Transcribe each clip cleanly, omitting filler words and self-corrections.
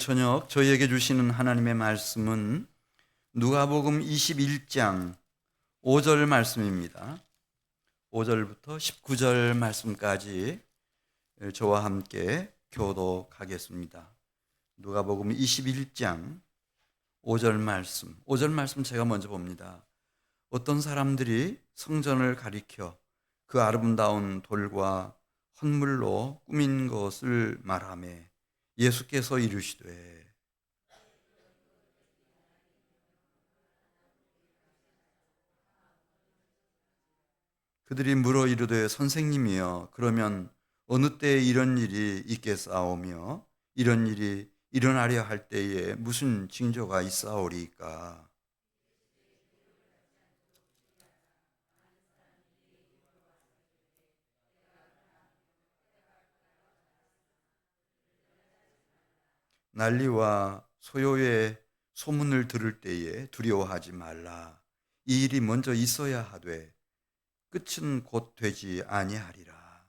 저녁 저희에게 주시는 하나님의 말씀은 누가복음 21장 5절 말씀입니다. 5절부터 19절 말씀까지 저와 함께 교독하겠습니다. 누가복음 21장 5절 말씀 제가 먼저 봅니다. 어떤 사람들이 성전을 가리켜 그 아름다운 돌과 헌물로 꾸민 것을 말하매 예수께서 이르시되 그들이 물어 이르되 선생님이여 그러면 어느 때에 이런 일이 있겠사오며 이런 일이 일어나려 할 때에 무슨 징조가 있사오리까? 난리와 소요의 소문을 들을 때에 두려워하지 말라. 이 일이 먼저 있어야 하되 끝은 곧 되지 아니하리라.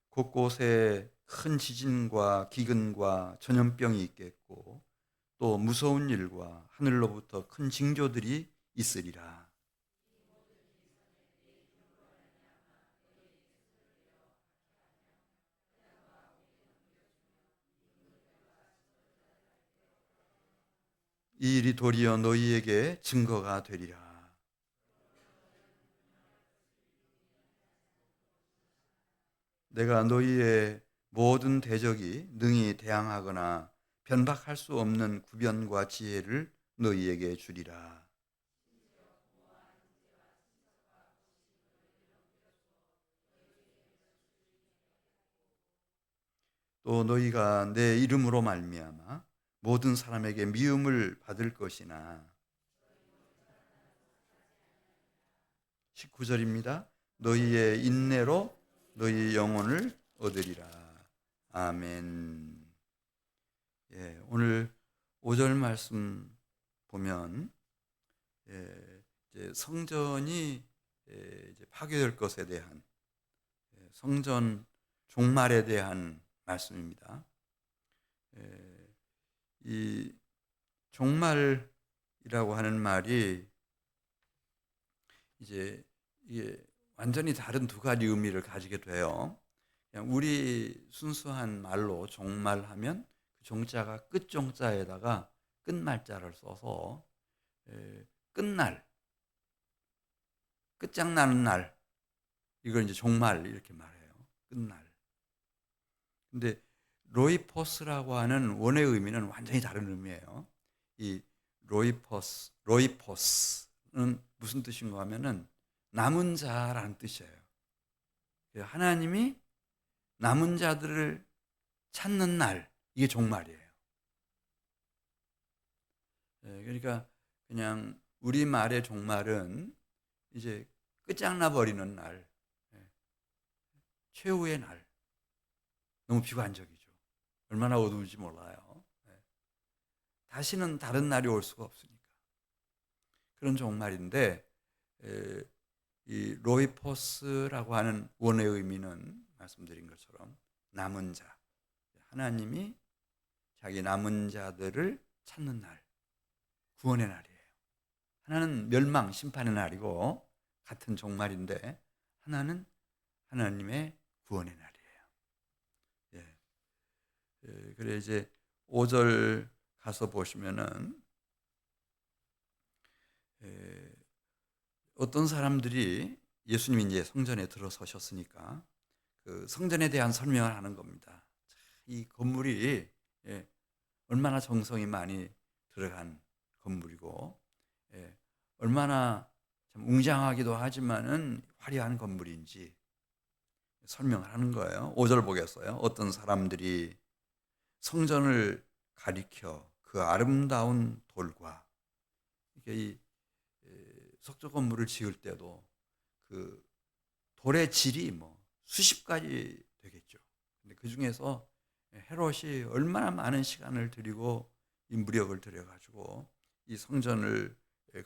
곳곳에 큰 지진과 기근과 전염병이 있겠고 또 무서운 일과 하늘로부터 큰 징조들이 있으리라. 이 일이 도리어 너희에게 증거가 되리라. 내가 너희의 모든 대적이 능히 대항하거나 변박할 수 없는 구변과 지혜를 너희에게 주리라. 또 너희가 내 이름으로 말미암아 모든 사람에게 미움을 받을 것이나 19절입니다. 너희의 인내로 너희 영혼을 얻으리라. 아멘. 예, 오늘 5절 말씀 보면 이제 성전이 이제 파괴될 것에 대한 성전 종말에 대한 말씀입니다. 이 종말이라고 하는 말이 이제 이게 완전히 다른 두 가지 의미를 가지게 돼요. 그냥 우리 순수한 말로 종말하면 그 종자가 끝종자에다가 끝말자를 써서 끝날, 끝장나는 날, 이걸 이제 종말 이렇게 말해요. 끝날. 근데 로이포스라고 하는 원의 의미는 완전히 다른 의미예요. 이 로이포스는 무슨 뜻인가 하면은 남은 자라는 뜻이에요. 하나님이 남은 자들을 찾는 날, 이게 종말이에요. 그러니까 그냥 우리 말의 종말은 이제 끝장나 버리는 날, 최후의 날. 너무 비관적이죠. 얼마나 어두운지 몰라요. 다시는 다른 날이 올 수가 없으니까. 그런 종말인데 이 로이포스라고 하는 원의 의미는 말씀드린 것처럼 남은 자, 하나님이 자기 남은 자들을 찾는 날, 구원의 날이에요. 하나는 멸망, 심판의 날이고 같은 종말인데 하나는 하나님의 구원의 날이에요. 그래 이제 5절 가서 보시면은 어떤 사람들이 예수님이 이제 성전에 들어서셨으니까 그 성전에 대한 설명을 하는 겁니다. 이 건물이 얼마나 정성이 많이 들어간 건물이고 얼마나 참 웅장하기도 하지만은 화려한 건물인지 설명을 하는 거예요. 5절 보겠어요. 어떤 사람들이 성전을 가리켜 그 아름다운 돌과 이게 이 석조 건물을 지을 때도 그 돌의 질이 뭐 수십 가지 되겠죠. 근데 그 중에서 헤롯이 얼마나 많은 시간을 들이고 이 무력을 들여가지고 이 성전을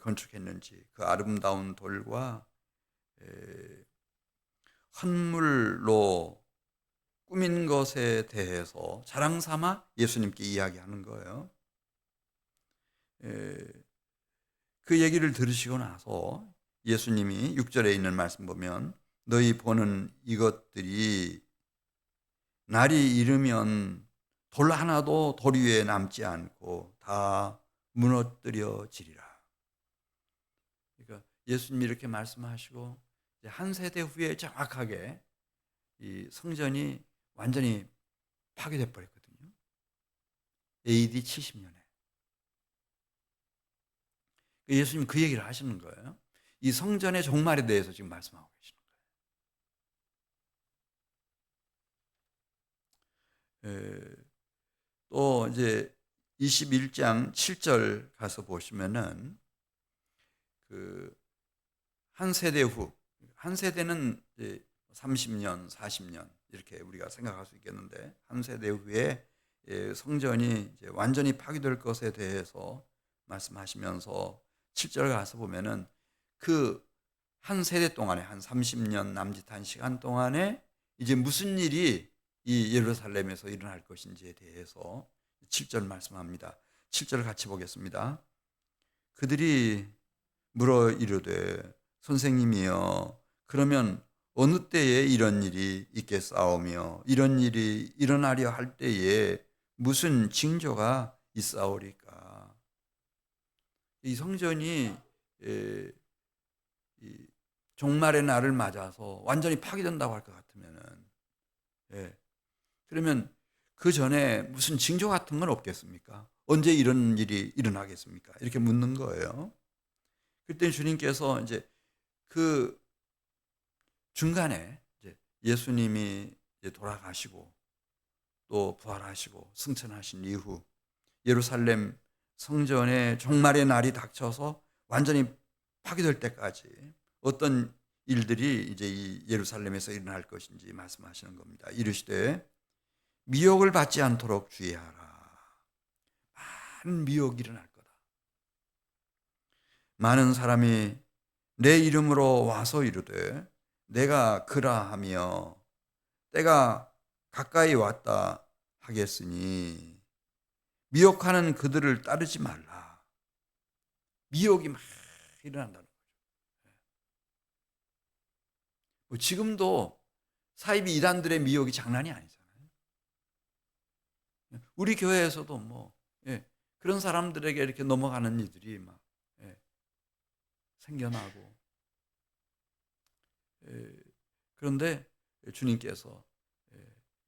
건축했는지 그 아름다운 돌과 헌물로 꾸민 것에 대해서 자랑 삼아 예수님께 이야기하는 거예요. 그 얘기를 들으시고 나서 예수님이 6절에 있는 말씀 보면 너희 보는 이것들이 날이 이르면 돌 하나도 돌 위에 남지 않고 다 무너뜨려지리라. 그러니까 예수님이 이렇게 말씀하시고 한 세대 후에 정확하게 이 성전이 완전히 파괴돼 버렸거든요. AD 70년에. 예수님 그 얘기를 하시는 거예요. 이 성전의 종말에 대해서 지금 말씀하고 계시는 거예요. 또 이제 21장 7절 가서 보시면은 그 한 세대 후, 한 세대는 이제 30년, 40년 이렇게 우리가 생각할 수 있겠는데 한 세대 후에 성전이 이제 완전히 파괴될 것에 대해서 말씀하시면서 7절 가서 보면은 그 한 세대 동안에 한 30년 남짓한 시간 동안에 이제 무슨 일이 이 예루살렘에서 일어날 것인지에 대해서 7절 말씀합니다. 7절 같이 보겠습니다. 그들이 물어 이르되 선생님이여 그러면 어느 때에 이런 일이 있겠사오며 이런 일이 일어나려 할 때에 무슨 징조가 있사오리까. 이 성전이 이 종말의 날을 맞아서 완전히 파괴된다고 할 것 같으면은 그러면 그 전에 무슨 징조 같은 건 없겠습니까? 언제 이런 일이 일어나겠습니까? 이렇게 묻는 거예요. 그때 주님께서 이제 그 중간에 이제 예수님이 이제 돌아가시고 또 부활하시고 승천하신 이후 예루살렘 성전의 종말의 날이 닥쳐서 완전히 파괴될 때까지 어떤 일들이 이제 이 예루살렘에서 일어날 것인지 말씀하시는 겁니다. 이르시되 미혹을 받지 않도록 주의하라. 많은 미혹이 일어날 거다. 많은 사람이 내 이름으로 와서 이르되 내가 그라 하며 때가 가까이 왔다 하겠으니 미혹하는 그들을 따르지 말라. 미혹이 막 일어난다는 거죠. 지금도 사이비 이단들의 미혹이 장난이 아니잖아요. 우리 교회에서도 그런 사람들에게 이렇게 넘어가는 일들이 막 생겨나고 그런데 주님께서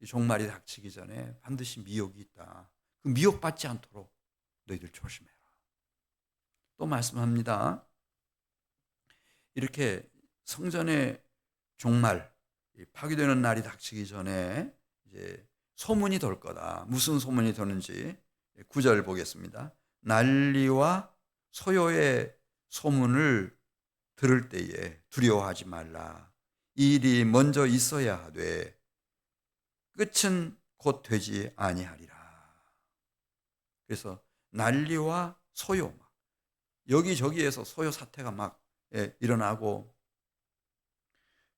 이 종말이 닥치기 전에 반드시 미혹이 있다. 그 미혹받지 않도록 너희들 조심해라. 또 말씀합니다. 이렇게 성전의 종말, 파괴되는 날이 닥치기 전에 이제 소문이 돌 거다. 무슨 소문이 도는지 9절 보겠습니다. 난리와 소요의 소문을 들을 때에 두려워하지 말라. 이 일이 먼저 있어야 하되 끝은 곧 되지 아니하리라. 그래서 난리와 소요, 여기저기에서 소요 사태가 막 일어나고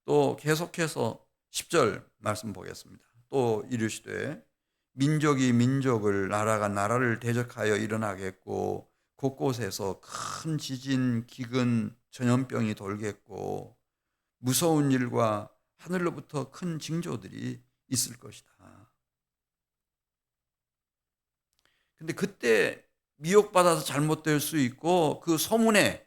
또 계속해서 10절 말씀 보겠습니다. 또 이르시되 민족이 민족을 나라가 나라를 대적하여 일어나겠고 곳곳에서 큰 지진, 기근, 전염병이 돌겠고 무서운 일과 하늘로부터 큰 징조들이 있을 것이다. 근데 그때 미혹받아서 잘못될 수 있고 그 소문에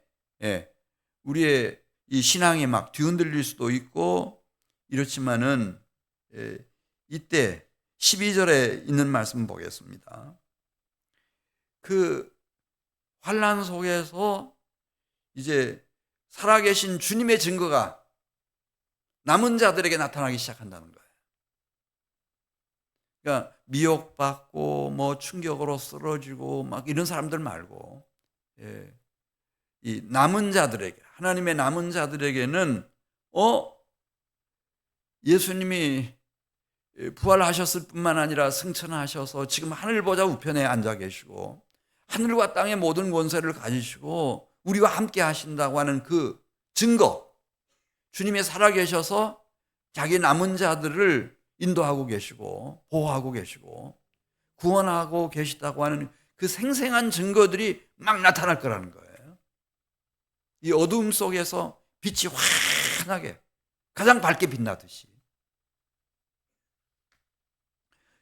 우리의 이 신앙이 막 뒤흔들릴 수도 있고 이렇지만은 이때 12절에 있는 말씀 보겠습니다. 그 환난 속에서 이제 살아계신 주님의 증거가 남은 자들에게 나타나기 시작한다는 거예요. 그러니까 미혹받고 충격으로 쓰러지고 막 이런 사람들 말고 이 남은 자들에게, 하나님의 남은 자들에게는 예수님이 부활하셨을 뿐만 아니라 승천하셔서 지금 하늘 보좌 우편에 앉아 계시고 하늘과 땅의 모든 권세를 가지시고 우리와 함께 하신다고 하는 그 증거, 주님이 살아계셔서 자기 남은 자들을 인도하고 계시고 보호하고 계시고 구원하고 계시다고 하는 그 생생한 증거들이 막 나타날 거라는 거예요. 이 어두움 속에서 빛이 환하게 가장 밝게 빛나듯이.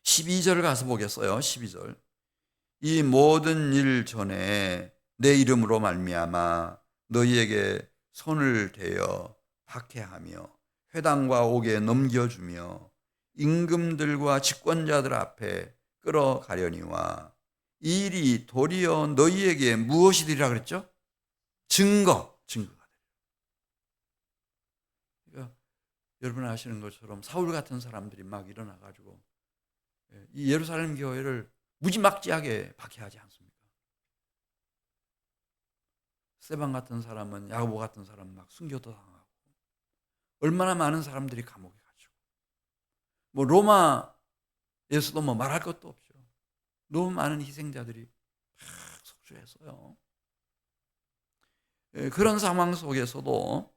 12절 가서 보겠어요. 12절. 이 모든 일 전에 내 이름으로 말미암아 너희에게 손을 대어 박해하며 회당과 옥에 넘겨주며 임금들과 집권자들 앞에 끌어가려니와 이 일이 도리어 너희에게 무엇이 되리라 그랬죠? 증거가 되리라. 그러니까 여러분 아시는 것처럼 사울 같은 사람들이 막 일어나가지고 이 예루살렘 교회를 무지막지하게 박해하지 않습니까? 스데반 같은 사람은, 야고보 같은 사람은 막 순교도 당하고 얼마나 많은 사람들이 감옥에 갇히고 뭐 로마에서도 뭐 말할 것도 없죠. 너무 많은 희생자들이 막 속주했어요. 그런 상황 속에서도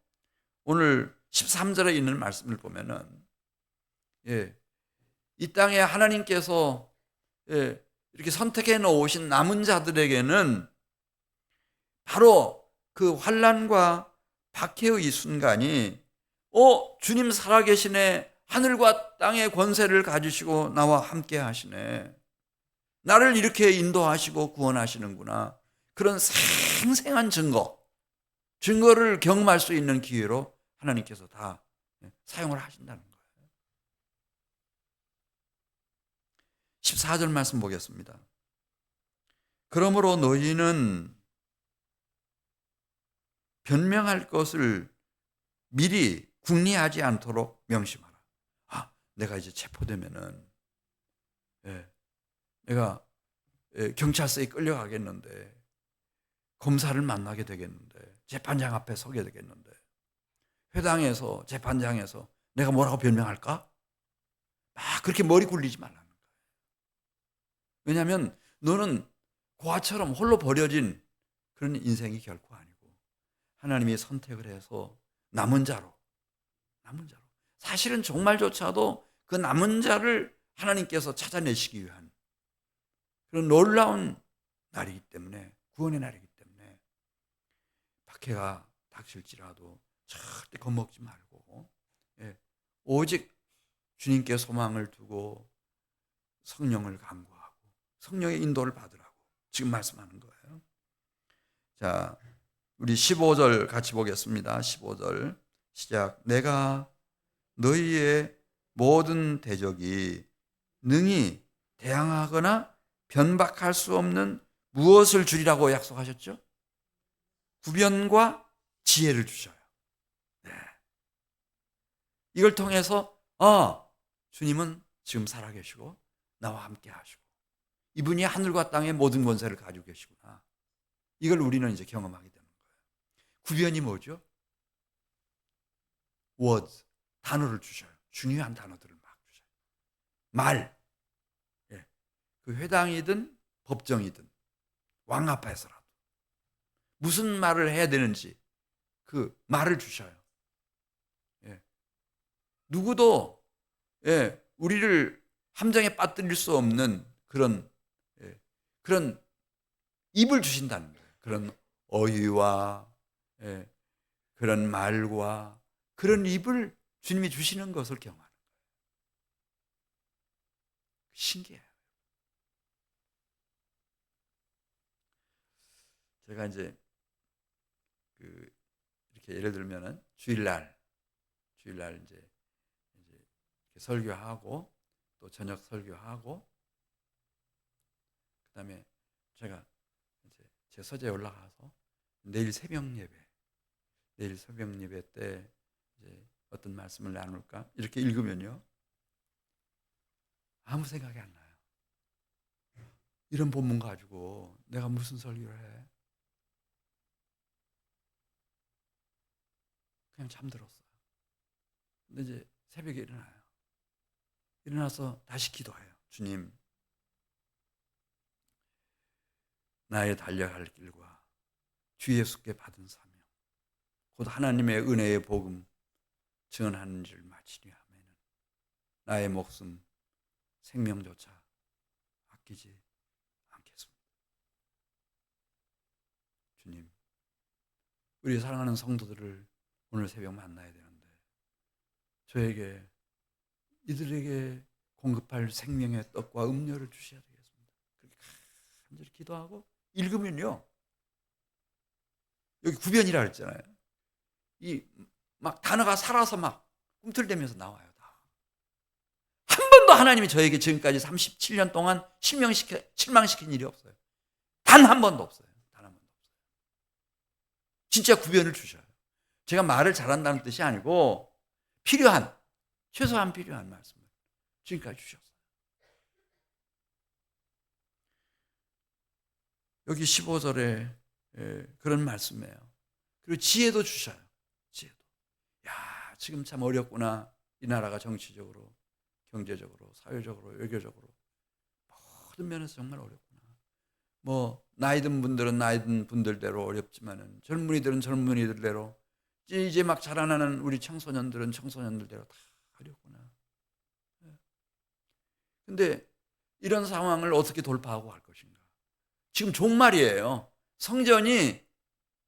오늘 13절에 있는 말씀을 보면은 이 땅에 하나님께서 이렇게 선택해 놓으신 남은 자들에게는 바로 그 환난과 박해의 이 순간이 주님 살아계시네, 하늘과 땅의 권세를 가지시고 나와 함께 하시네, 나를 이렇게 인도하시고 구원하시는구나, 그런 생생한 증거를 경험할 수 있는 기회로 하나님께서 다 사용을 하신다는 거예요. 14절 말씀 보겠습니다. 그러므로 너희는 변명할 것을 미리 궁리하지 않도록 명심하라. 내가 이제 체포되면은 내가 경찰서에 끌려가겠는데, 검사를 만나게 되겠는데, 재판장 앞에 서게 되겠는데, 회당에서 재판장에서 내가 뭐라고 변명할까? 그렇게 머리 굴리지 말라는 거예요. 왜냐하면 너는 고아처럼 홀로 버려진 그런 인생이 결코 아니고 하나님이 선택을 해서 남은 자로 사실은 정말조차도 그 남은 자를 하나님께서 찾아내시기 위한 그런 놀라운 날이기 때문에, 구원의 날이기 때문에 박해가 닥칠지라도 절대 겁먹지 말고 오직 주님께 소망을 두고 성령을 간구하고 성령의 인도를 받으라고 지금 말씀하는 거예요. 자, 우리 15절 같이 보겠습니다. 15절 시작. 내가 너희의 모든 대적이 능히 대항하거나 변박할 수 없는 무엇을 주리라고 약속하셨죠? 구변과 지혜를 주셔요. 이걸 통해서 주님은 지금 살아계시고 나와 함께 하시고 이분이 하늘과 땅의 모든 권세를 가지고 계시구나, 이걸 우리는 이제 경험하게 되는 거예요. 구변이 뭐죠? words, 단어를 주셔요. 중요한 단어들을 막 주셔요. 말, 그 회당이든 법정이든 왕 앞에서라도 무슨 말을 해야 되는지 그 말을 주셔요. 누구도 우리를 함정에 빠뜨릴 수 없는 그런 입을 주신다는 거예요. 그런 어휘와 그런 말과 그런 입을 주님이 주시는 것을 경험하는 거예요. 신기해요. 제가 이제 이렇게 예를 들면은 주일날 이제 설교하고 또 저녁 설교하고 그다음에 제가 이제 제 서재에 올라가서 내일 새벽 예배 때 이제 어떤 말씀을 나눌까 이렇게 읽으면요, 아무 생각이 안 나요. 이런 본문 가지고 내가 무슨 설교를 해? 그냥 잠들었어요. 근데 이제 새벽에 일어나요. 일어나서 다시 기도해요. 주님, 나의 달려갈 길과 주 예수께 받은 사명, 곧 하나님의 은혜의 복음 증언하는 줄 마치려 나의 목숨, 생명조차 아끼지 않겠습니다. 주님, 우리 사랑하는 성도들을 오늘 새벽 만나야 되는데 저에게 이들에게 공급할 생명의 떡과 음료를 주셔야 되겠습니다. 그렇게 간절히 기도하고 읽으면요, 여기 구변이라 그랬잖아요. 이 막 단어가 살아서 막 꿈틀대면서 나와요. 다. 한 번도 하나님이 저에게 지금까지 37년 동안 실망시킨 일이 없어요. 단 한 번도 없어요. 단 한 번도 없어요. 진짜 구변을 주셔요. 제가 말을 잘한다는 뜻이 아니고 필요한, 최소한 필요한 말씀을 지금까지 주셨어요. 여기 15절에 그런 말씀이에요. 그리고 지혜도 주셔요. 지혜도. 야, 지금 참 어렵구나. 이 나라가 정치적으로, 경제적으로, 사회적으로, 외교적으로 모든 면에서 정말 어렵구나. 뭐 나이 든 분들은 나이 든 분들대로 어렵지만은 젊은이들은 젊은이들대로, 이제 막 자라나는 우리 청소년들은 청소년들대로 다 어렵구나. 근데 이런 상황을 어떻게 돌파하고 갈 것인가? 지금 종말이에요. 성전이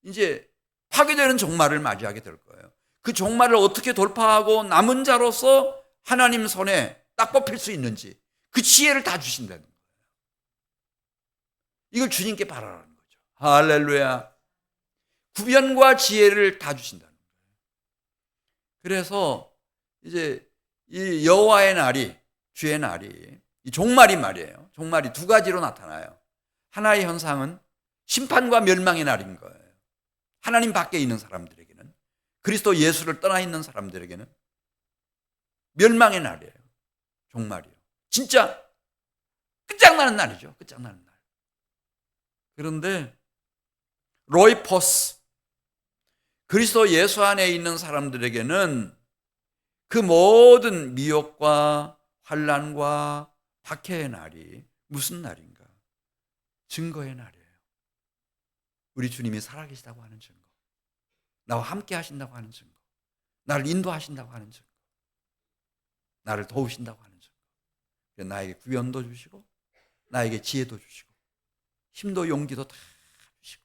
이제 파괴되는 종말을 맞이하게 될 거예요. 그 종말을 어떻게 돌파하고 남은 자로서 하나님 손에 딱 뽑힐 수 있는지 그 지혜를 다 주신다는 거예요. 이걸 주님께 바라라는 거죠. 할렐루야. 구변과 지혜를 다 주신다는 거예요. 그래서 이제 이 여호와의 날이, 주의 날이, 이 종말이 말이에요. 종말이 두 가지로 나타나요. 하나의 현상은 심판과 멸망의 날인 거예요. 하나님 밖에 있는 사람들에게는, 그리스도 예수를 떠나 있는 사람들에게는 멸망의 날이에요. 종말이에요. 진짜 끝장나는 날이죠. 끝장나는 날. 그런데 로이포스, 그리스도 예수 안에 있는 사람들에게는 그 모든 미혹과 환난과 박해의 날이 무슨 날인가? 증거의 날이에요. 우리 주님이 살아계시다고 하는 증거, 나와 함께 하신다고 하는 증거, 나를 인도하신다고 하는 증거, 나를 도우신다고 하는 증거. 나에게 구원도 주시고 나에게 지혜도 주시고 힘도 용기도 다 주시고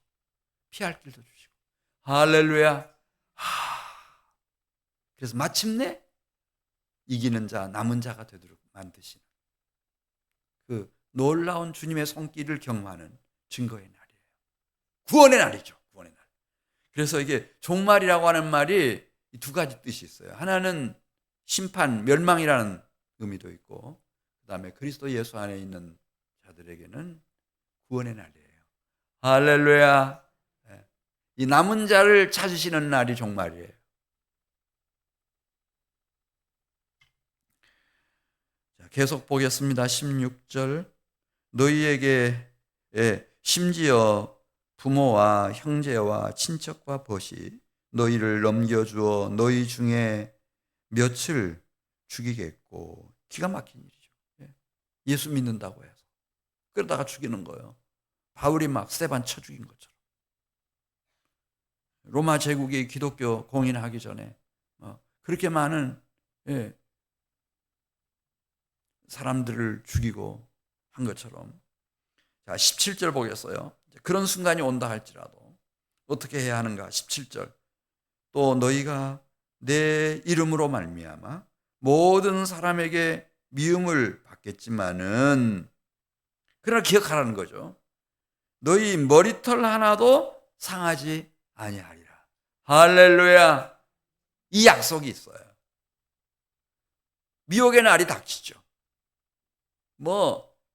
피할 길도 주시고. 할렐루야. 그래서 마침내 이기는 자, 남은 자가 되도록 만드시는 그 놀라운 주님의 손길을 경험하는 증거의 날이에요. 구원의 날이죠. 구원의 날. 그래서 이게 종말이라고 하는 말이 두 가지 뜻이 있어요. 하나는 심판, 멸망이라는 의미도 있고, 그 다음에 그리스도 예수 안에 있는 자들에게는 구원의 날이에요. 할렐루야. 이 남은 자를 찾으시는 날이 종말이에요. 자, 계속 보겠습니다. 16절. 너희에게 심지어 부모와 형제와 친척과 벗이 너희를 넘겨주어 너희 중에 몇을 죽이겠고. 기가 막힌 일이죠. 예수 믿는다고 해서 그러다가 죽이는 거예요. 바울이 막 스데반 쳐 죽인 것처럼. 로마 제국이 기독교 공인하기 전에 그렇게 많은 사람들을 죽이고 한 것처럼. 자, 17절 보겠어요. 그런 순간이 온다 할지라도 어떻게 해야 하는가? 17절. 또 너희가 내 이름으로 말미암아 모든 사람에게 미움을 받겠지만은, 그러나 기억하라는 거죠. 너희 머리털 하나도 상하지 아니하리라. 할렐루야. 이 약속이 있어요. 미혹의 날이 닥치죠.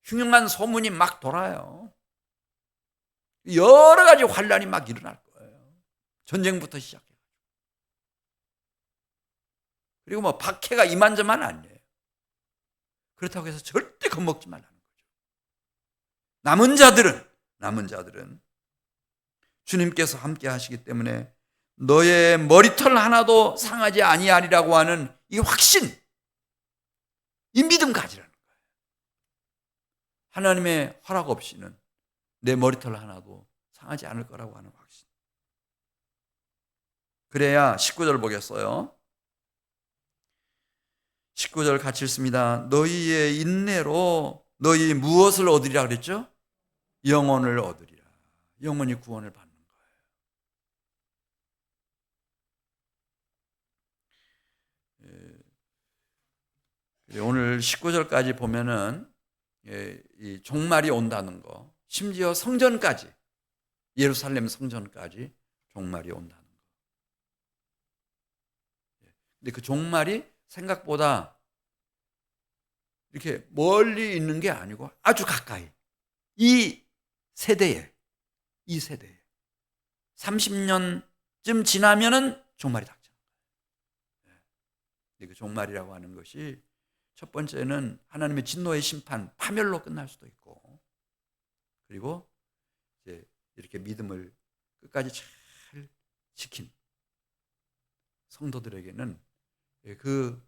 흉흉한 소문이 막 돌아요. 여러 가지 환란이 막 일어날 거예요. 전쟁부터 시작해요. 그리고 박해가 이만저만 아니에요. 그렇다고 해서 절대 겁먹지 말라는 거죠. 남은 자들은 주님께서 함께 하시기 때문에 너의 머리털 하나도 상하지 아니하리라고 하는 이 확신, 이 믿음 가지라는 거예요. 하나님의 허락 없이는 내 머리털 하나도 상하지 않을 거라고 하는 확신. 그래야 19절 보겠어요. 19절 같이 읽습니다. 너희의 인내로 너희 무엇을 얻으리라 그랬죠? 영혼을 얻으리라. 영혼이 구원을 받는 거예요. 오늘 19절까지 보면은 이 종말이 온다는 거, 심지어 성전까지, 예루살렘 성전까지 종말이 온다는 거. 근데 그 종말이 생각보다 이렇게 멀리 있는 게 아니고 아주 가까이, 이 세대에 30년쯤 지나면은 종말이 닥쳐요. 그 종말이라고 하는 것이 첫 번째는 하나님의 진노의 심판, 파멸로 끝날 수도 있고, 그리고 이제 이렇게 믿음을 끝까지 잘 지킨 성도들에게는 그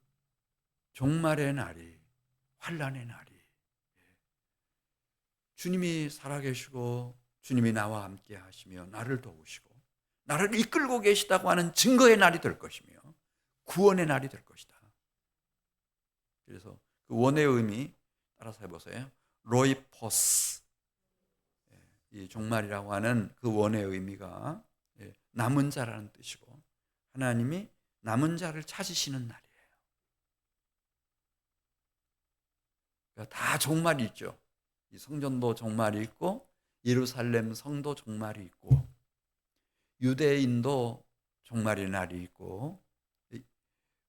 종말의 날이, 환난의 날이, 주님이 살아계시고 주님이 나와 함께 하시며 나를 도우시고 나를 이끌고 계시다고 하는 증거의 날이 될 것이며 구원의 날이 될 것이다. 그래서 그 원의 의미 따라서 해보세요. 로이포스, 이 종말이라고 하는 그 원의 의미가 남은 자라는 뜻이고, 하나님이 남은 자를 찾으시는 날이에요. 그러니까 다 종말이 있죠. 이 성전도 종말이 있고, 예루살렘 성도 종말이 있고, 유대인도 종말의 날이 있고,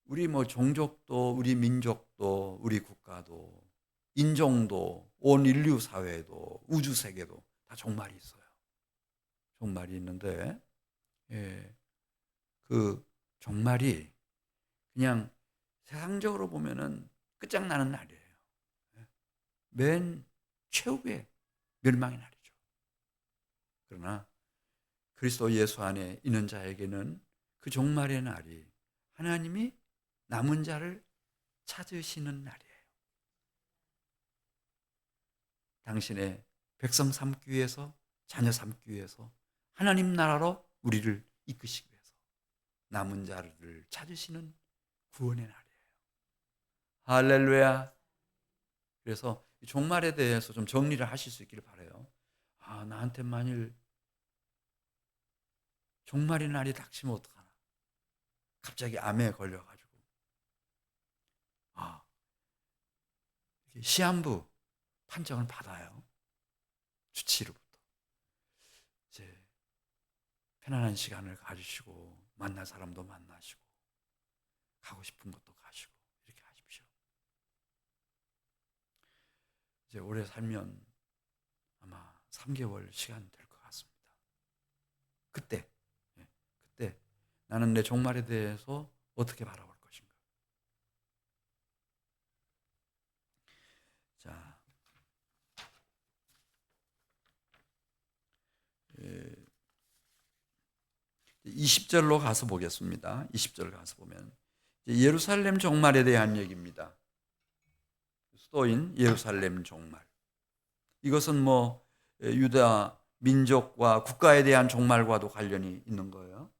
우리 종족도, 우리 민족도, 우리 국가도, 인종도, 온 인류 사회도, 우주 세계도 다 종말이 있어요. 종말이 있는데, 그 종말이 그냥 세상적으로 보면은 끝장나는 날이에요. 맨 최후의 멸망의 날이죠. 그러나 그리스도 예수 안에 있는 자에게는 그 종말의 날이 하나님이 남은 자를 찾으시는 날이에요. 당신의 백성 삼기 위해서, 자녀 삼기 위해서, 하나님 나라로 우리를 이끄시기 위해서 남은 자를 찾으시는 구원의 날이에요. 할렐루야. 그래서 종말에 대해서 좀 정리를 하실 수 있기를 바라요. 나한테 만일 종말의 날이 닥치면 어떡하나. 갑자기 암에 걸려가지고 시한부 판정을 받아요. 주치의로부터. 이제 편안한 시간을 가지시고 만날 사람도 만나시고 가고 싶은 곳도 가시고 이렇게 하십시오. 이제 오래 살면 아마 3개월 시간 될 것 같습니다. 그때 나는 내 종말에 대해서 어떻게 바라볼 것인가. 자, 20절로 가서 보겠습니다. 20절 가서 보면 예루살렘 종말에 대한 얘기입니다. 수도인 예루살렘 종말. 이것은 유다 민족과 국가에 대한 종말과도 관련이 있는 거예요.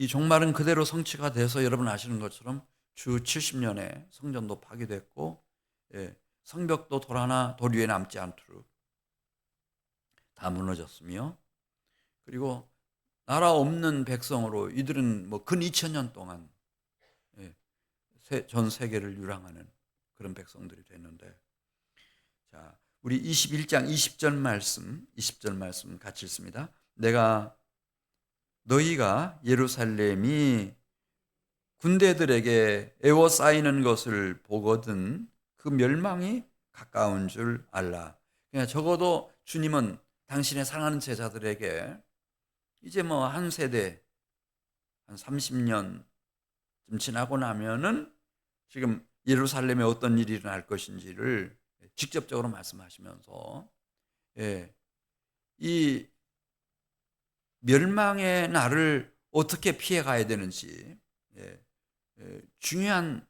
이 종말은 그대로 성취가 돼서 여러분 아시는 것처럼 주 70년에 성전도 파괴됐고, 성벽도 돌 하나 돌 위에 남지 않도록 다 무너졌으며, 그리고 나라 없는 백성으로 이들은 근 2000년 동안 전 세계를 유랑하는 그런 백성들이 됐는데, 자, 우리 21장 20절 말씀 같이 읽습니다. 너희가 예루살렘이 군대들에게 에워싸이는 것을 보거든 그 멸망이 가까운 줄 알라. 그러니까 적어도 주님은 당신의 사랑하는 제자들에게 이제 한 세대, 한 30년쯤 지나고 나면은 지금 예루살렘에 어떤 일이 일어날 것인지를 직접적으로 말씀하시면서 이 멸망의 날을 어떻게 피해가야 되는지 중요한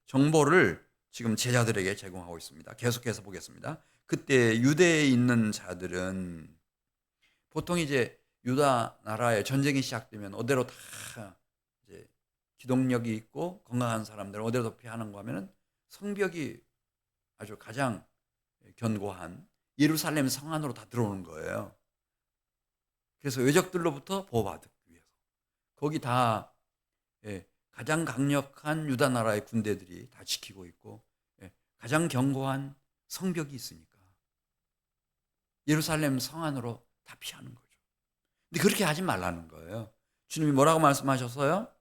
정보를 지금 제자들에게 제공하고 있습니다. 계속해서 보겠습니다. 그때 유대에 있는 자들은 보통 이제 유다 나라에 전쟁이 시작되면 어대로 다 기동력이 있고 건강한 사람들은 어디로 피하는가 하면은 성벽이 아주 가장 견고한 예루살렘 성 안으로 다 들어오는 거예요. 그래서 외적들로부터 보호받기 위해서 거기 다 가장 강력한 유다 나라의 군대들이 다 지키고 있고 가장 견고한 성벽이 있으니까 예루살렘 성 안으로 다 피하는 거죠. 근데 그렇게 하지 말라는 거예요. 주님이 뭐라고 말씀하셨어요?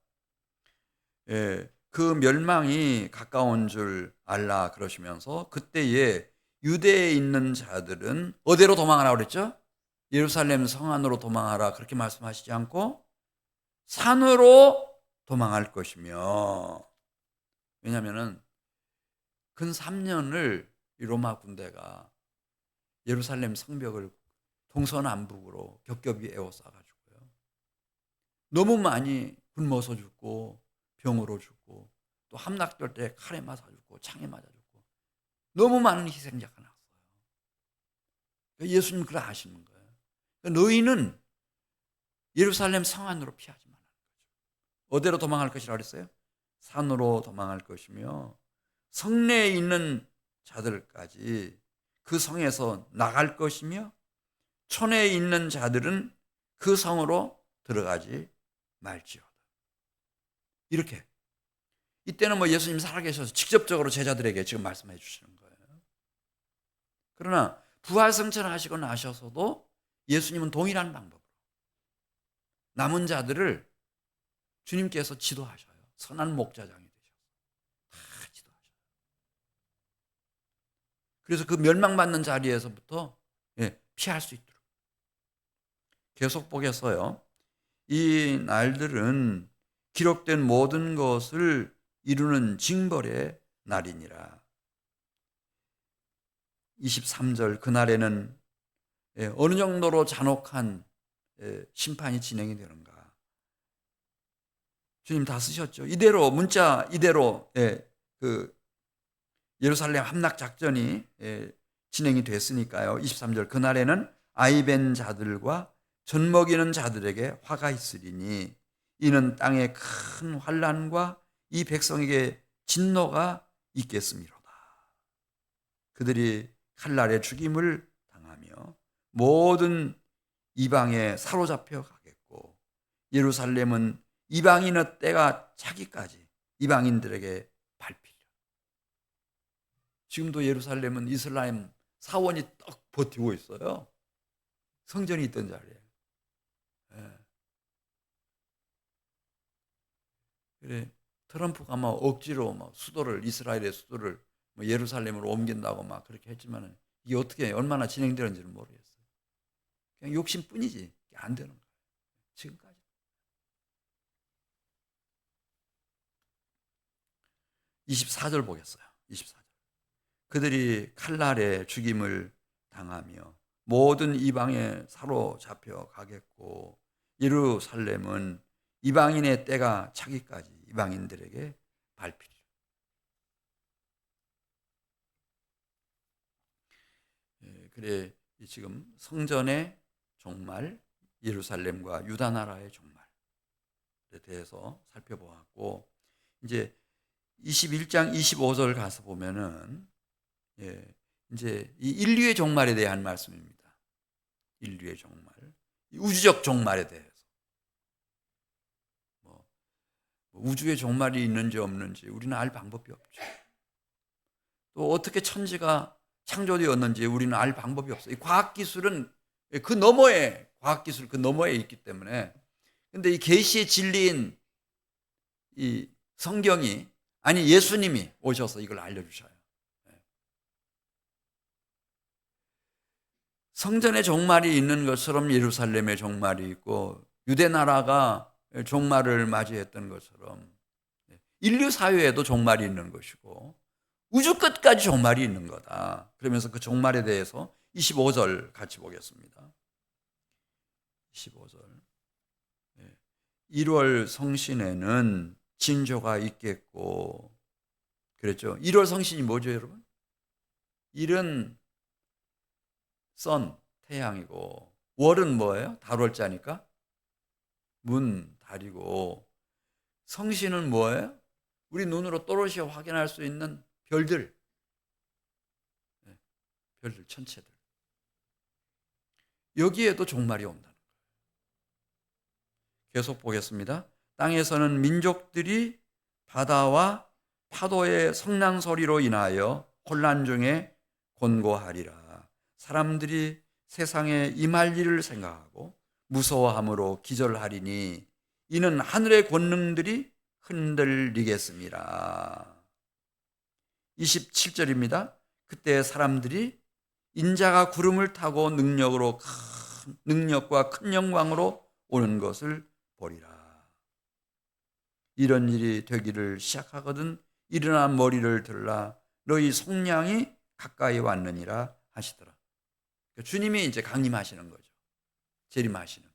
그 멸망이 가까운 줄 알라 그러시면서 그때에 유대에 있는 자들은 어디로 도망하라 그랬죠? 예루살렘 성 안으로 도망하라 그렇게 말씀하시지 않고 산으로 도망할 것이며, 왜냐하면 근 3년을 이 로마 군대가 예루살렘 성벽을 동서남북으로 겹겹이 에워싸가지고요. 너무 많이 굶어서 죽고 병으로 죽고 또 함락될 때 칼에 맞아 죽고 창에 맞아 죽고 너무 많은 희생자가 났어요. 예수님 그걸 아시는 거예요. 너희는 예루살렘 성 안으로 피하지 말라는 거죠. 어디로 도망할 것이라 그랬어요? 산으로 도망할 것이며 성내에 있는 자들까지 그 성에서 나갈 것이며 촌에 있는 자들은 그 성으로 들어가지 말지어다. 이렇게 이때는 뭐 예수님 살아계셔서 직접적으로 제자들에게 지금 말씀해 주시는 거예요. 그러나 부활승천하시고 나셔서도 예수님은 동일한 방법으로 남은 자들을 주님께서 지도하셔요. 선한 목자장이 되셔서 다 지도하셔요. 그래서 그 멸망받는 자리에서부터 피할 수 있도록. 계속 보겠어요. 이 날들은 기록된 모든 것을 이루는 징벌의 날이니라. 23절 그날에는 어느 정도로 잔혹한 심판이 진행이 되는가. 주님 다 쓰셨죠. 이대로 문자 이대로 그 예루살렘 함락 작전이 진행이 됐으니까요. 23절 그날에는 아이벤 자들과 젖먹이는 자들에게 화가 있으리니 이는 땅에 큰 환난과 이 백성에게 진노가 있겠음이로다. 그들이 칼날에 죽임을 당하며 모든 이방에 사로잡혀 가겠고 예루살렘은 이방인의 때가 차기까지 이방인들에게 밟히리라. 지금도 예루살렘은 이슬람 사원이 딱 버티고 있어요. 성전이 있던 자리에. 그래 트럼프가 막 억지로 막 수도를 이스라엘의 수도를 뭐 예루살렘으로 옮긴다고 막 그렇게 했지만은 이게 어떻게 얼마나 진행되는지는 모르겠어요. 그냥 욕심뿐이지 안 되는 거예요. 지금까지. 24절 보겠어요. 24절. 그들이 칼날에 죽임을 당하며 모든 이방에 사로잡혀 가겠고 예루살렘은 이방인의 때가 차기까지 이방인들에게 밟히리라. 그래 지금 성전의 종말, 예루살렘과 유다 나라의 종말에 대해서 살펴보았고 이제 21장 25절 가서 보면은 이제 이 인류의 종말에 대한 말씀입니다. 인류의 종말, 우주적 종말에 대해서. 우주의 종말이 있는지 없는지 우리는 알 방법이 없죠. 또 어떻게 천지가 창조되었는지 우리는 알 방법이 없어요. 과학기술은 그 너머에 과학기술 그 너머에 있기 때문에. 근데 이 계시의 진리인 이 성경이 아니 예수님이 오셔서 이걸 알려주셔요. 성전의 종말이 있는 것처럼 예루살렘의 종말이 있고 유대 나라가 종말을 맞이했던 것처럼 인류 사회에도 종말이 있는 것이고 우주 끝까지 종말이 있는 거다. 그러면서 그 종말에 대해서 25절 같이 보겠습니다. 25절 1월 성신에는 징조가 있겠고 그랬죠. 1월 성신이 뭐죠 여러분? 1은 선, 태양이고 월은 뭐예요? 달월자니까 문, 달이고 성신은 뭐예요? 우리 눈으로 또렷이 확인할 수 있는 별들, 별들, 천체들. 여기에도 종말이 온다는 거예요. 계속 보겠습니다. 땅에서는 민족들이 바다와 파도의 성난 소리로 인하여 혼란 중에 곤고하리라. 사람들이 세상에 임할 일을 생각하고 무서워함으로 기절하리니 이는 하늘의 권능들이 흔들리겠습니다. 27절입니다. 그때 사람들이 인자가 구름을 타고 능력과 큰 영광으로 오는 것을 보리라. 이런 일이 되기를 시작하거든 일어나 머리를 들라 너희 속량이 가까이 왔느니라 하시더라. 주님이 이제 강림하시는 거죠. 재림하시는.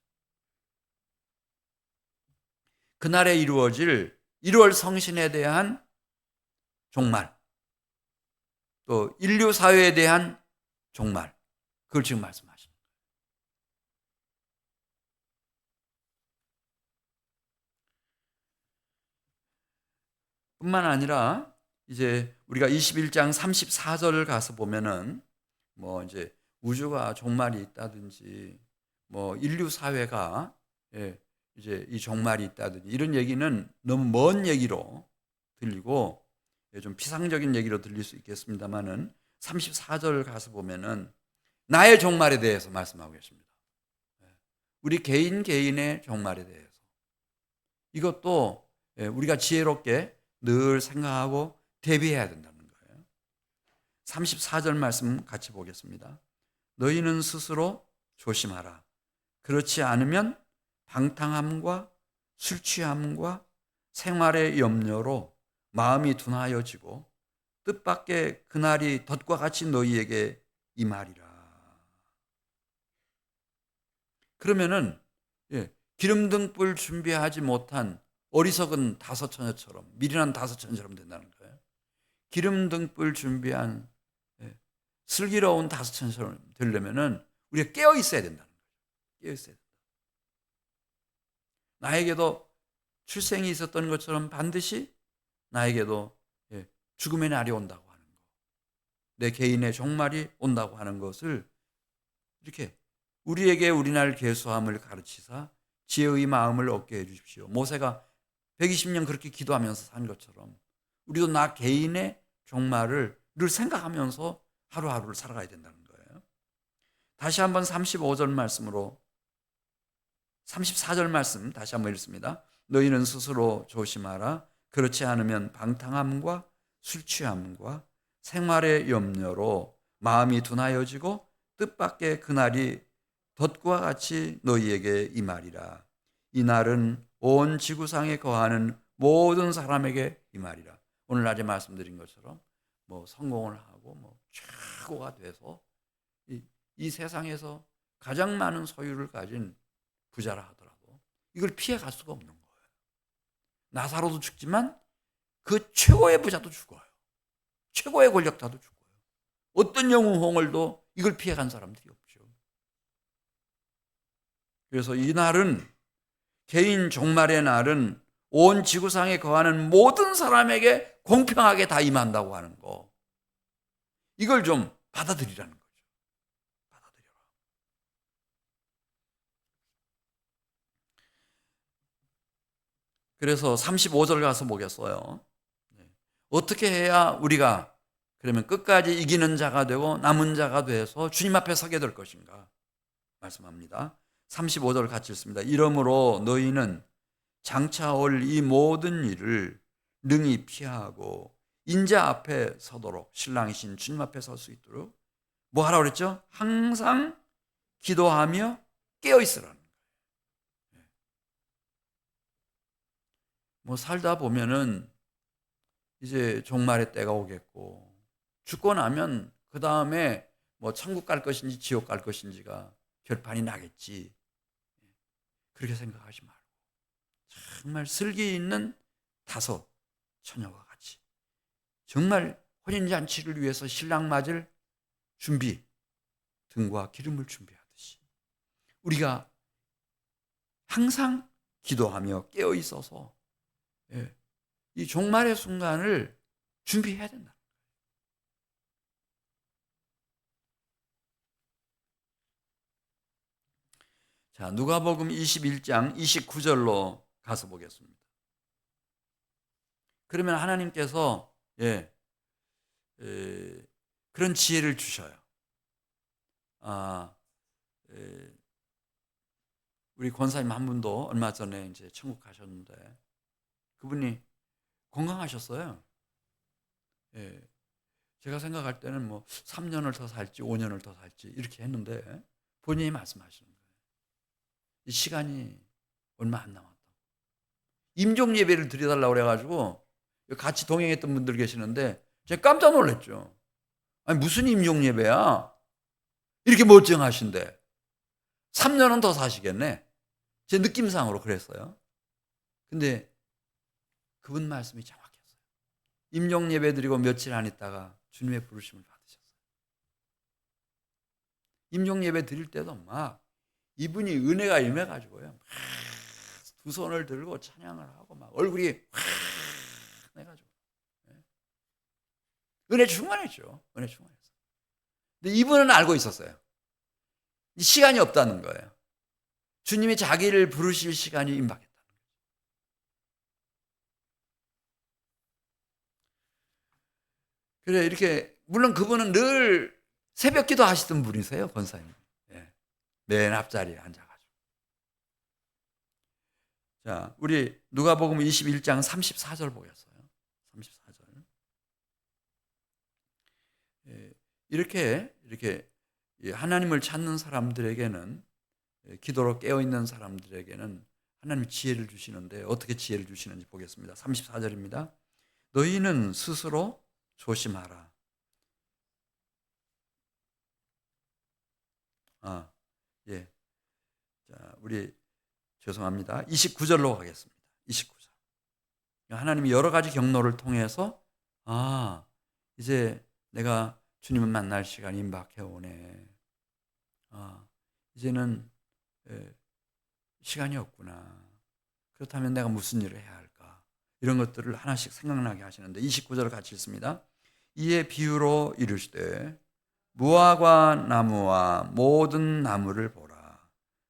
그날에 이루어질 1월 성신에 대한 종말, 또 인류 사회에 대한 종말, 그걸 지금 말씀하시는 거예요. 뿐만 아니라 이제 우리가 21장 34절을 가서 보면은 뭐 이제 우주가 종말이 있다든지 뭐 인류 사회가 이제 이 종말이 있다든지 이런 얘기는 너무 먼 얘기로 들리고 좀 피상적인 얘기로 들릴 수 있겠습니다만은 34절 가서 보면은 나의 종말에 대해서 말씀하고 계십니다. 우리 개인의 종말에 대해서. 이것도 우리가 지혜롭게 늘 생각하고 대비해야 된다는 거예요. 34절 말씀 같이 보겠습니다. 너희는 스스로 조심하라. 그렇지 않으면 방탕함과 술 취함과 생활의 염려로 마음이 둔하여지고 뜻밖의 그날이 덫과 같이 너희에게 임하리라. 그러면은 기름등불 준비하지 못한 어리석은 다섯 처녀처럼, 미련한 다섯 처녀처럼 된다는 거예요. 기름등불 준비한 슬기로운 다섯 처녀처럼 되려면은 우리가 깨어 있어야 된다는 거예요. 깨어 있어야 된다. 나에게도 출생이 있었던 것처럼 반드시 나에게도 죽음의 날이 온다고 하는 것, 내 개인의 종말이 온다고 하는 것을 이렇게 우리에게 우리날 계수함을 가르치사 지혜의 마음을 얻게 해주십시오. 모세가 120년 그렇게 기도하면서 산 것처럼 우리도 나 개인의 종말을 늘 생각하면서 하루하루를 살아가야 된다는 거예요. 다시 한번 35절 말씀으로 34절 말씀 다시 한번 읽습니다. 너희는 스스로 조심하라. 그렇지 않으면 방탕함과 술 취함과 생활의 염려로 마음이 둔하여지고 뜻밖의 그날이 덫과 같이 너희에게 임하리라. 이 날은 온 지구상에 거하는 모든 사람에게 임하리라. 오늘날에 말씀드린 것처럼 뭐 성공을 하고 뭐 최고가 돼서 이 세상에서 가장 많은 소유를 가진 부자라 하더라도 이걸 피해갈 수가 없는 거예요. 나사로도 죽지만 그 최고의 부자도 죽어요. 최고의 권력자도 죽어요. 어떤 영웅홍을도 이걸 피해간 사람들이 없죠. 그래서 이 날은, 개인 종말의 날은 온 지구상에 거하는 모든 사람에게 공평하게 다 임한다고 하는 거, 이걸 좀 받아들이라는 거죠. 받아들여라. 그래서 35절 가서 보겠어요. 어떻게 해야 우리가 그러면 끝까지 이기는 자가 되고 남은 자가 돼서 주님 앞에 서게 될 것인가 말씀합니다. 35절 같이 읽습니다. 이러므로 너희는 장차 올 이 모든 일을 능히 피하고 인자 앞에 서도록, 신랑이신 주님 앞에 설 수 있도록 뭐 하라고 그랬죠? 항상 기도하며 깨어 있으라는 거예요. 뭐 살다 보면은 이제 종말의 때가 오겠고, 죽고 나면 그 다음에 뭐 천국 갈 것인지 지옥 갈 것인지가 결판이 나겠지, 그렇게 생각하지 말고 정말 슬기 있는 다섯 처녀와 같이 정말 혼인잔치를 위해서 신랑 맞을 준비, 등과 기름을 준비하듯이 우리가 항상 기도하며 깨어 있어서 예, 이 종말의 순간을 준비해야 된다. 자, 누가복음 21장 29절로 가서 보겠습니다. 그러면 하나님께서 그런 지혜를 주셔요. 우리 권사님 한 분도 얼마 전에 이제 천국 가셨는데 그분이 건강하셨어요. 제가 생각할 때는 뭐 3년을 더 살지 5년을 더 살지 이렇게 했는데 본인이 말씀하시는 거예요. 이 시간이 얼마 안 남았다. 임종 예배를 드려달라고 그래가지고 같이 동행했던 분들 계시는데 제가 깜짝 놀랐죠. 아니 무슨 임종 예배야? 이렇게 멀쩡하신데 3년은 더 사시겠네. 제 느낌상으로 그랬어요. 근데 그분 말씀이 정확했어요. 임종 예배 드리고 며칠 안 있다가 주님의 부르심을 받으셨어요. 임종 예배 드릴 때도 막 이분이 은혜가 임해가지고요. 막 두 손을 들고 찬양을 하고 막 얼굴이 확 해가지고 은혜 충만했죠. 은혜 충만했어요. 근데 이분은 알고 있었어요. 시간이 없다는 거예요. 주님이 자기를 부르실 시간이 임박했다는 거예요. 그래 이렇게 물론 그분은 늘 새벽 기도 하시던 분이세요. 권사님. 맨 앞자리에 앉아가지고. 자, 우리 누가복음 21장 34절 보겠어요. 34절. 이렇게 하나님을 찾는 사람들에게는 기도로 깨어 있는 사람들에게는 하나님이 지혜를 주시는데 어떻게 지혜를 주시는지 보겠습니다. 34절입니다. 너희는 스스로 조심하라. 자, 우리 죄송합니다. 29절로 가겠습니다. 29절. 하나님이 여러 가지 경로를 통해서 이제 내가 주님을 만날 시간이 임박해 오네. 이제는 시간이 없구나. 그렇다면 내가 무슨 일을 해야 할까? 이런 것들을 하나씩 생각나게 하시는데 29절 같이 읽습니다. 이에 비유로 이르시되 무화과 나무와 모든 나무를 보라.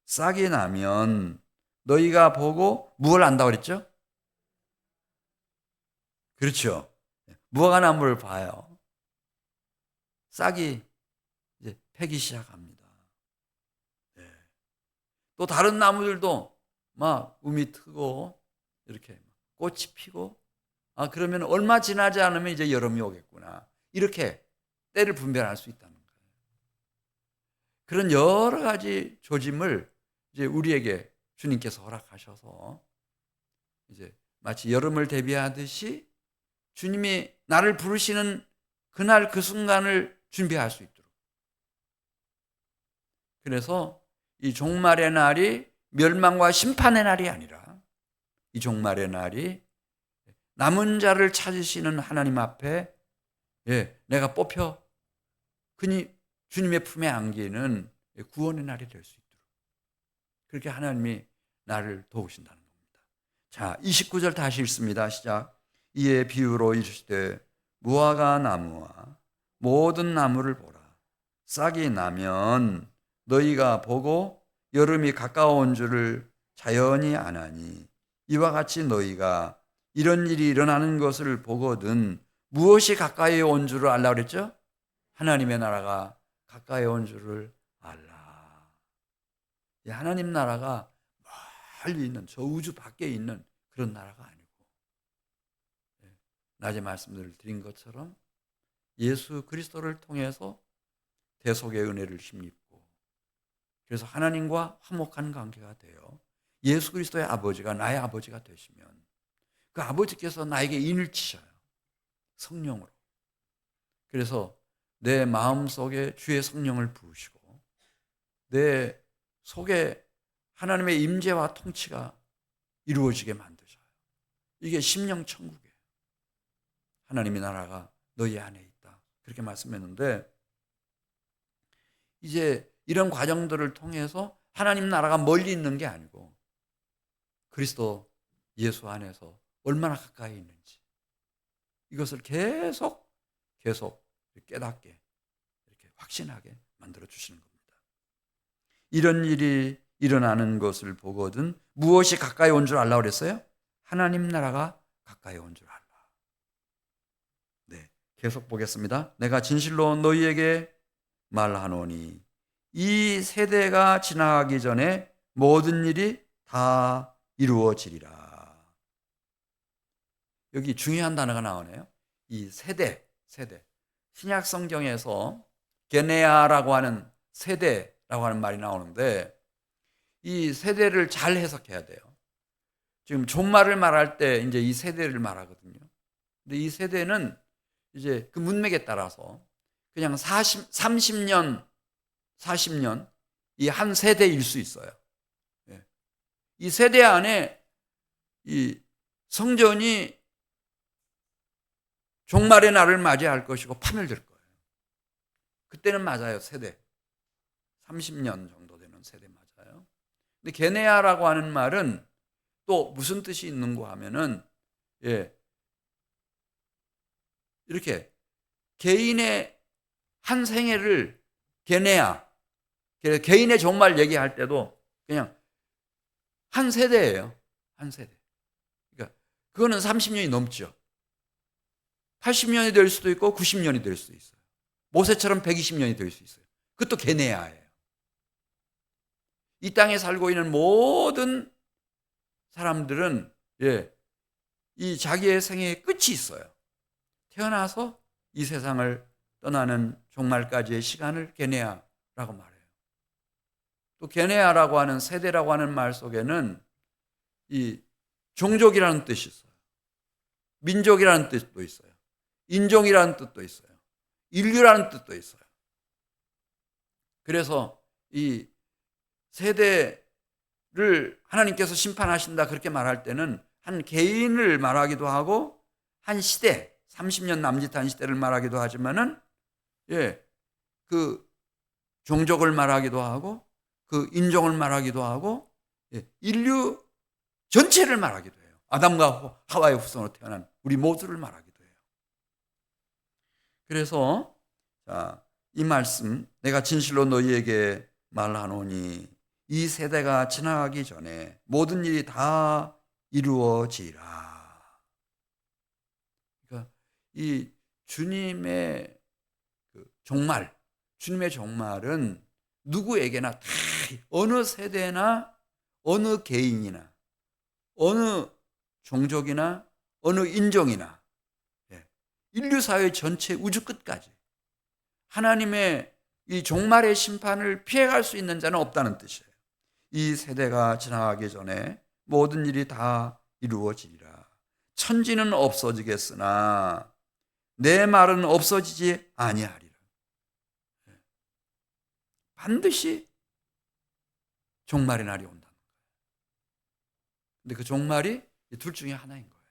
싹이 나면 너희가 보고 무엇을 안다고 그랬죠? 그렇죠. 무화과 나무를 봐요. 싹이 이제 패기 시작합니다. 또 다른 나무들도 막 움이 트고 이렇게 꽃이 피고 그러면 얼마 지나지 않으면 이제 여름이 오겠구나. 이렇게 때를 분별할 수 있다는 거예요. 그런 여러 가지 조짐을 이제 우리에게 주님께서 허락하셔서 이제 마치 여름을 대비하듯이 주님이 나를 부르시는 그날 그 순간을 준비할 수 있도록. 그래서 이 종말의 날이 멸망과 심판의 날이 아니라 이 종말의 날이 남은 자를 찾으시는 하나님 앞에 내가 뽑혀 그니 주님의 품에 안기는 구원의 날이 될 수 있도록 그렇게 하나님이 나를 도우신다는 겁니다. 자, 29절 다시 읽습니다. 시작. 이에 비유로 이르시되 무화과 나무와 모든 나무를 보라. 싹이 나면 너희가 보고 여름이 가까운 줄을 자연히 아나니 이와 같이 너희가 이런 일이 일어나는 것을 보거든 무엇이 가까이 온 줄을 알라 그랬죠? 하나님의 나라가 가까이 온 줄을 알라. 하나님 나라가 멀리 있는 저 우주 밖에 있는 그런 나라가 아니고 낮에 말씀을 드린 것처럼 예수 그리스도를 통해서 대속의 은혜를 힘입고 그래서 하나님과 화목한 관계가 되어 예수 그리스도의 아버지가 나의 아버지가 되시면 그 아버지께서 나에게 인을 치셔요. 성령으로. 그래서 내 마음속에 주의 성령을 부으시고 내 속에 하나님의 임재와 통치가 이루어지게 만드셔요. 이게 심령 천국이에요. 하나님의 나라가 너희 안에 있다. 그렇게 말씀했는데 이제 이런 과정들을 통해서 하나님 나라가 멀리 있는 게 아니고 그리스도 예수 안에서 얼마나 가까이 있는지 이것을 계속 깨닫게 이렇게 확신하게 만들어 주시는 겁니다. 이런 일이 일어나는 것을 보거든 무엇이 가까이 온 줄 알라 그랬어요? 하나님 나라가 가까이 온 줄 알라. 네, 계속 보겠습니다. 내가 진실로 너희에게 말하노니 이 세대가 지나가기 전에 모든 일이 다 이루어지리라. 여기 중요한 단어가 나오네요. 이 세대. 신약 성경에서 게네아라고 하는 세대라고 하는 말이 나오는데 이 세대를 잘 해석해야 돼요. 지금 종말을 말할 때 이제 이 세대를 말하거든요. 근데 이 세대는 이제 그 문맥에 따라서 그냥 30년, 40년 이 한 세대일 수 있어요. 이 세대 안에 이 성전이 종말의 날을 맞이할 것이고 파멸될 거예요. 그때는 맞아요. 세대 30년 정도 되는 세대 맞아요. 근데 게네아라고 하는 말은 또 무슨 뜻이 있는가 하면은 이렇게 개인의 한 생애를 게네아, 개인의 종말 얘기할 때도 그냥 한 세대예요. 한 세대. 그러니까 그거는 30년이 넘죠. 80년이 될 수도 있고 90년이 될 수도 있어요. 모세처럼 120년이 될 수 있어요. 그것도 게네아예요. 이 땅에 살고 있는 모든 사람들은 이 자기의 생애의 끝이 있어요. 태어나서 이 세상을 떠나는 종말까지의 시간을 게네아라고 말해요. 또 게네아라고 하는 세대라고 하는 말 속에는 이 종족이라는 뜻이 있어요. 민족이라는 뜻도 있어요. 인종이라는 뜻도 있어요. 인류라는 뜻도 있어요. 그래서 이 세대를 하나님께서 심판하신다 그렇게 말할 때는 한 개인을 말하기도 하고 한 시대, 30년 남짓한 시대를 말하기도 하지만은 그 종족을 말하기도 하고 그 인종을 말하기도 하고 인류 전체를 말하기도 해요. 아담과 하와의 후손으로 태어난 우리 모두를 말하기도 해요. 그래서 이 말씀 내가 진실로 너희에게 말하노니 이 세대가 지나가기 전에 모든 일이 다 이루어지리라. 그러니까 이 주님의 종말, 주님의 종말은 누구에게나 다 어느 세대나 어느 개인이나 어느 종족이나 어느 인종이나 인류 사회 전체 우주 끝까지 하나님의 이 종말의 심판을 피해갈 수 있는 자는 없다는 뜻이에요. 이 세대가 지나가기 전에 모든 일이 다 이루어지리라. 천지는 없어지겠으나 내 말은 없어지지 아니하리라. 반드시 종말의 날이 온다는 거예요. 근데 그 종말이 둘 중에 하나인 거예요.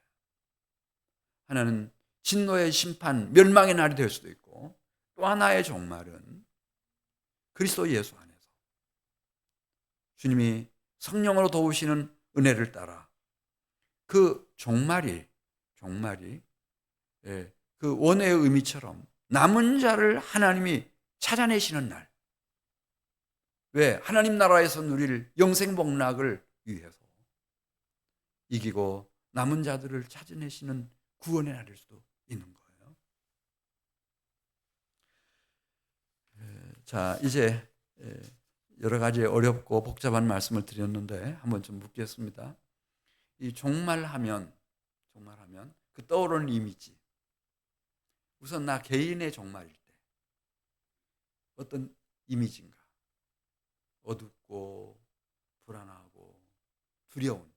하나는 진노의 심판, 멸망의 날이 될 수도 있고 또 하나의 종말은 그리스도 예수 안에서 주님이 성령으로 도우시는 은혜를 따라 그 종말이 그 원의 의미처럼 남은 자를 하나님이 찾아내시는 날. 왜? 하나님 나라에서 누릴 영생복락을 위해서 이기고 남은 자들을 찾아내시는 구원의 날일 수도 있는 거예요. 자, 이제 여러 가지 어렵고 복잡한 말씀을 드렸는데 한번 좀 묻겠습니다. 이 종말하면 그 떠오르는 이미지. 우선 나 개인의 종말일 때 어떤 이미지인가? 어둡고 불안하고 두려운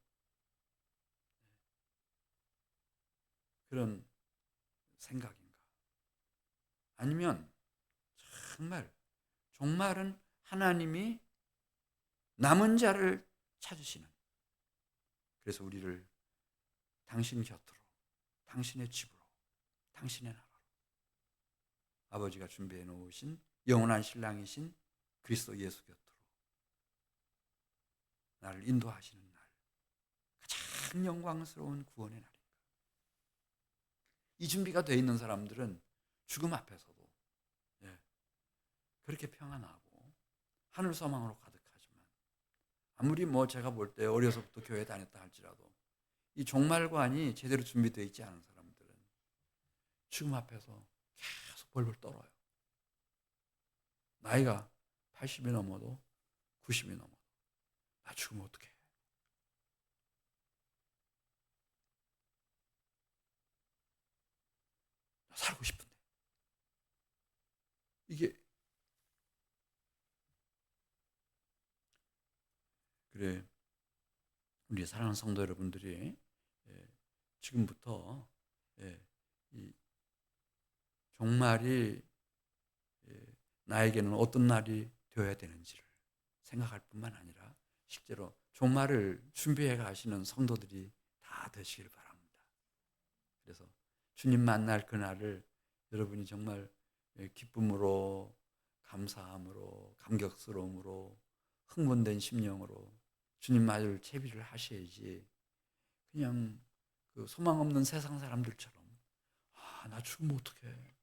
그런 생각인가? 아니면 정말 종말은 하나님이 남은 자를 찾으시는, 그래서 우리를 당신 곁으로, 당신의 집으로, 당신의 나라로, 아버지가 준비해 놓으신 영원한 신랑이신 그리스도 예수 곁으로 나를 인도하시는 날, 가장 영광스러운 구원의 날인가? 이 준비가 돼 있는 사람들은 죽음 앞에서도 그렇게 평안하고 하늘 소망으로 가득하지만, 아무리 제가 볼 때 어려서부터 교회 다녔다 할지라도 이 종말관이 제대로 준비되어 있지 않은 사람들은 죽음 앞에서 계속 벌벌 떨어요. 나이가 80이 넘어도 90이 넘어도 나 죽으면 어떡해? 나 살고 싶은데. 이게 그래, 우리 사랑하는 성도 여러분들이 지금부터 이 종말이 나에게는 어떤 날이 되어야 되는지를 생각할 뿐만 아니라 실제로 종말을 준비해 가시는 성도들이 다 되시길 바랍니다. 그래서 주님 만날 그날을 여러분이 정말 기쁨으로, 감사함으로, 감격스러움으로, 흥분된 심령으로 주님 말을 채비를 하셔야지, 그냥 그 소망 없는 세상 사람들처럼 나 죽으면 어떡해,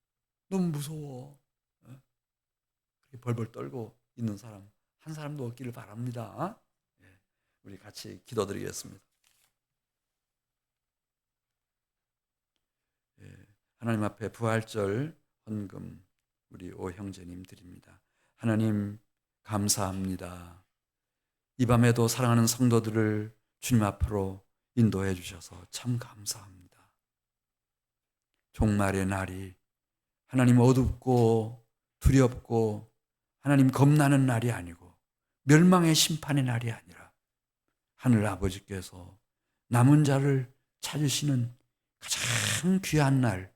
너무 무서워, 그렇게 벌벌 떨고 있는 사람 한 사람도 없기를 바랍니다. 우리 같이 기도드리겠습니다. 하나님 앞에 부활절 헌금 우리 오 형제님 드립니다. 하나님 감사합니다. 이 밤에도 사랑하는 성도들을 주님 앞으로 인도해 주셔서 참 감사합니다. 종말의 날이 하나님 어둡고 두렵고 하나님 겁나는 날이 아니고 멸망의 심판의 날이 아니라 하늘 아버지께서 남은 자를 찾으시는 가장 귀한 날,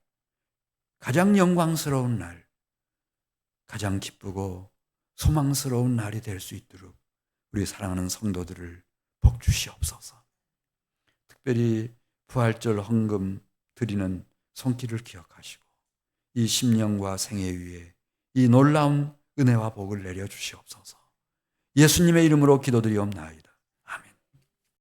가장 영광스러운 날, 가장 기쁘고 소망스러운 날이 될 수 있도록 우리 사랑하는 성도들을 복 주시옵소서. 특별히 부활절 헌금 드리는 손길을 기억하시고 이 심령과 생애 위에 이 놀라운 은혜와 복을 내려 주시옵소서. 예수님의 이름으로 기도드리옵나이다.